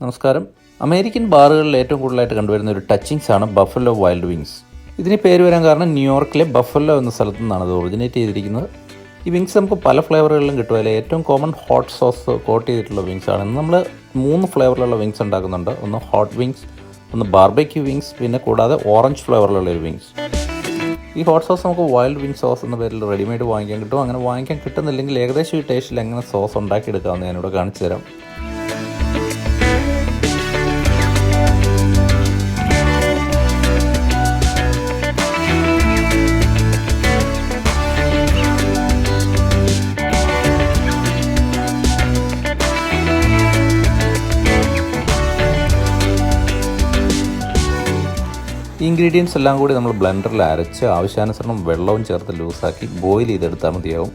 നമസ്കാരം. അമേരിക്കൻ ബാറുകളിൽ ഏറ്റവും കൂടുതലായിട്ട് കണ്ടുവരുന്ന ഒരു ടച്ചിങ്സ് ആണ് ബഫല്ലോ വൈൽഡ് വിങ്സ്. ഇതിന് പേര് വരാൻ കാരണം ന്യൂയോർക്കിലെ ബഫല്ലോ എന്ന സ്ഥലത്തു നിന്നാണ് ഇത് ഒറിജിനേറ്റ് ചെയ്തിരിക്കുന്നത്. ഈ വിങ്സ് നമുക്ക് പല ഫ്ലേവറുകളിലും കിട്ടും. അതിൽ ഏറ്റവും കോമൺ ഹോട്ട് സോസ് കോട്ട് ചെയ്തിട്ടുള്ള വിങ്സ് ആണ്. നമ്മൾ 3 ഫ്ലേവറിലുള്ള വിങ്സ് ഉണ്ടാക്കുന്നുണ്ട്. ഒന്ന് ഹോട്ട് വിങ്സ്, ഒന്ന് ബാർബക്യൂ വിങ്സ്, പിന്നെ കൂടാതെ ഓറഞ്ച് ഫ്ലേവറിലുള്ള ഒരു വിങ്സ്. ഈ ഹോട്ട് സോസ് നമുക്ക് വൈൽഡ് വിങ് സോസ് എന്ന പേരിൽ റെഡിമെയ്ഡ് വാങ്ങിക്കാൻ കിട്ടും. അങ്ങനെ വാങ്ങിക്കാൻ കിട്ടുന്നില്ലെങ്കിൽ ഏകദേശം ഈ ടേസ്റ്റിൽ എങ്ങനെ സോസ് ഉണ്ടാക്കിയെടുക്കാമെന്ന് ഞാനിവിടെ കാണിച്ചു തരാം. ഈ ഇൻഗ്രീഡിയൻസ് എല്ലാം കൂടി നമ്മൾ ബ്ലെൻഡറിൽ അരച്ച് ആവശ്യാനുസരണം വെള്ളവും ചേർത്ത് ലൂസാക്കി ബോയിൽ ചെയ്തെടുത്താൽ മതിയാവും.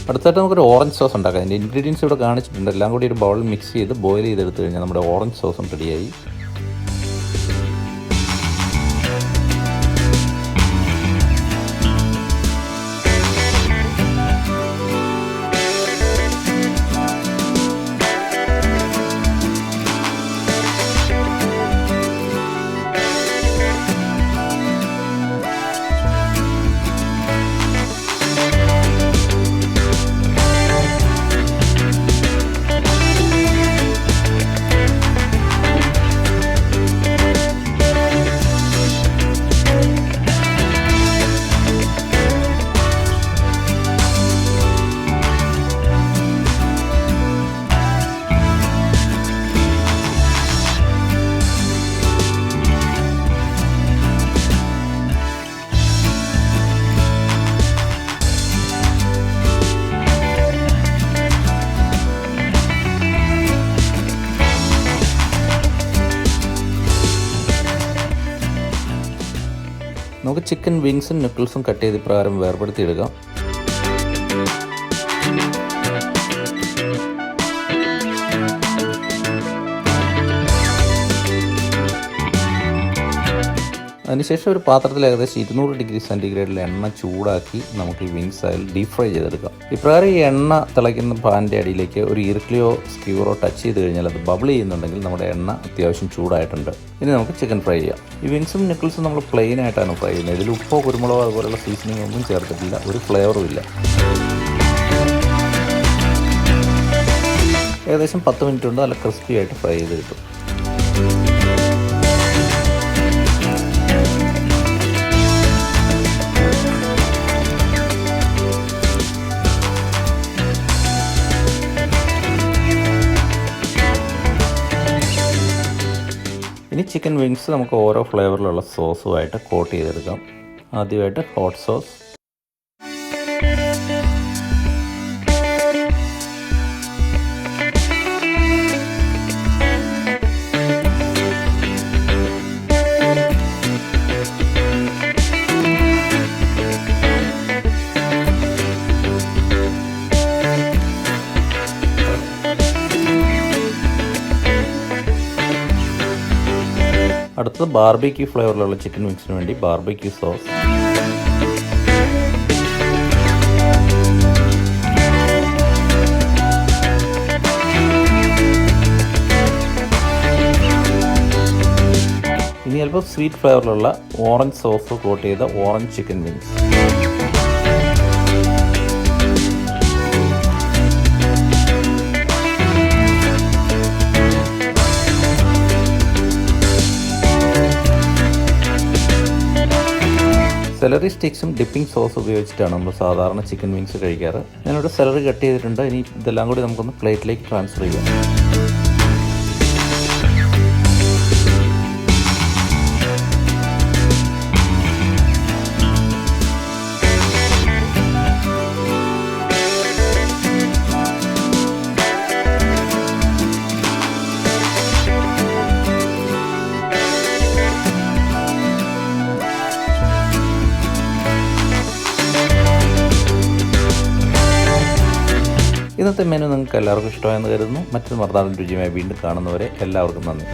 അടുത്തായിട്ട് നമുക്കൊരു ഓറഞ്ച് സോസ് ഉണ്ടാക്കാം. അതിൻ്റെ ഇൻഗ്രീഡിയൻസ് ഇവിടെ കാണിച്ചിട്ടുണ്ട്. എല്ലാം കൂടി ഒരു ബൗളിൽ മിക്സ് ചെയ്ത് ബോയിൽ ചെയ്തെടുത്ത് കഴിഞ്ഞാൽ നമ്മുടെ ഓറഞ്ച് സോസും റെഡിയായി. നമുക്ക് ചിക്കൻ വിങ്സും നക്കിൾസും കട്ട് ചെയ്ത് പ്രകാരം വേർപെടുത്തിയെടുക്കാം. അതിനുശേഷം ഒരു പാത്രത്തിൽ ഏകദേശം 200 ഡിഗ്രി സെൻറ്റിഗ്രേഡിൽ എണ്ണ ചൂടാക്കി നമുക്ക് ഈ വിങ്സ് അതിൽ ഡീപ് ഫ്രൈ ചെയ്തെടുക്കാം. ഇപ്രകാരം ഈ എണ്ണ തിളയ്ക്കുന്ന പാനിൻ്റെ അടിയിലേക്ക് ഒരു ഇറുക്കിളിയോ സ്ക്യൂറോ ടച്ച് ചെയ്ത് കഴിഞ്ഞാൽ അത് ബബിൾ ചെയ്യുന്നുണ്ടെങ്കിൽ നമ്മുടെ എണ്ണ അത്യാവശ്യം ചൂടായിട്ടുണ്ട്. ഇനി നമുക്ക് ചിക്കൻ ഫ്രൈ ചെയ്യാം. ഈ വിങ്സും നിക്കിൾസും നമ്മൾ പ്ലെയിൻ ആയിട്ടാണ് ഫ്രൈ ചെയ്യുന്നത്. ഇതിൽ ഉപ്പോ കുരുമുളകോ അതുപോലുള്ള സീസണിംഗ് ഒന്നും ചേർത്തിട്ടില്ല. ഒരു ഫ്ലേവറും ഇല്ല. ഏകദേശം 10 മിനിറ്റ് കൊണ്ട് നല്ല ക്രിസ്പി ആയിട്ട് ഫ്രൈ ചെയ്ത് കിട്ടും. ഇനി ചിക്കൻ വിങ്സ് നമുക്ക് ഓരോ ഫ്ലേവറിലുള്ള സോസുമായിട്ട് കോട്ട് ചെയ്തെടുക്കാം. ആദ്യമായിട്ട് ഹോട്ട് സോസ്, അടുത്തത് ബാർബക്യൂ ഫ്ലേവറിലുള്ള ചിക്കൻ വിങ്സിന് വേണ്ടി ബാർബക്യൂ സോസ്, ഇനി അല്പം സ്വീറ്റ് ഫ്ലേവറിലുള്ള ഓറഞ്ച് സോസ് കോട്ട് ചെയ്ത ഓറഞ്ച് ചിക്കൻ വിങ്സ്, സെലറി സ്റ്റിക്സും ഡിപ്പിംഗ് സോസ് ഉപയോഗിച്ചിട്ടാണ് നമ്മൾ സാധാരണ ചിക്കൻ വിങ്സ് കഴിക്കാറ്. ഞാനിവിടെ സെലറി കട്ട് ചെയ്തിട്ടുണ്ട്. ഇനി ഇതെല്ലാം കൂടി നമുക്കൊന്ന് പ്ലേറ്റിലേക്ക് ട്രാൻസ്ഫർ ചെയ്യാം. ഇന്നത്തെ മെനു നിങ്ങൾക്ക് എല്ലാവർക്കും ഇഷ്ടമായെന്ന് കരുതുന്നു. മറ്റൊരു മറുനാടൻ രുചിയുമായി വീണ്ടും കാണുന്നവരെ എല്ലാവർക്കും നന്ദി.